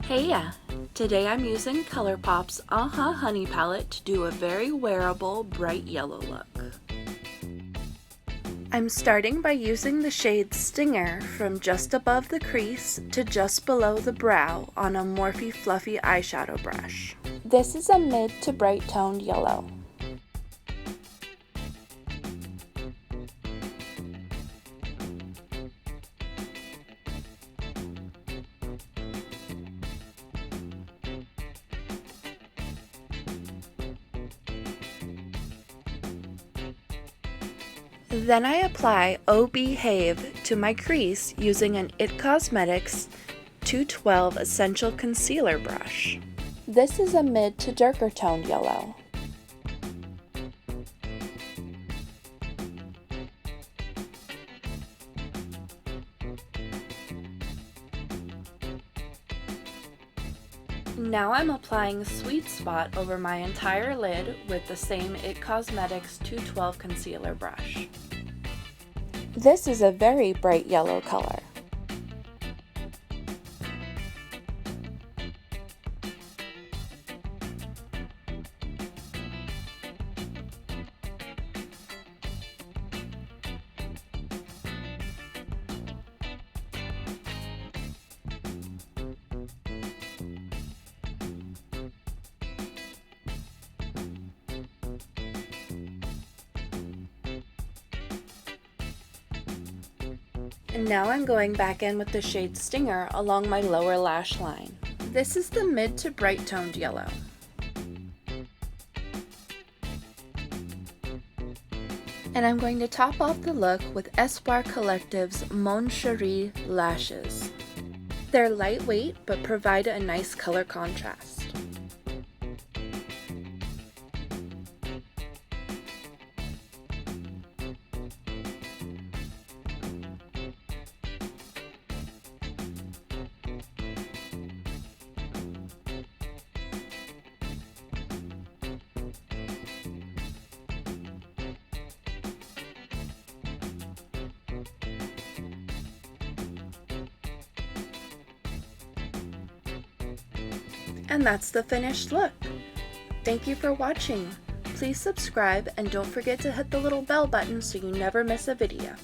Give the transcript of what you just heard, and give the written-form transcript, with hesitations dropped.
Hey ya! Today I'm using ColourPop's Honey palette to do a very wearable bright yellow look. I'm starting by using the shade Stinger from just above the crease to just below the brow on a Morphe Fluffy Eyeshadow brush. This is a mid to bright toned yellow. Then I apply Beehave to my crease using an IT Cosmetics 212 Essential Concealer brush. This is a mid to darker toned yellow. Now I'm applying Sweet Spot over my entire lid with the same IT Cosmetics 212 concealer brush. This is a very bright yellow color. And now I'm going back in with the shade Stinger along my lower lash line. This is the mid to bright toned yellow. And I'm going to top off the look with Espoir Collective's Mon Cheri lashes. They're lightweight but provide a nice color contrast. And that's the finished look. Thank you for watching. Please subscribe and don't forget to hit the little bell button so you never miss a video.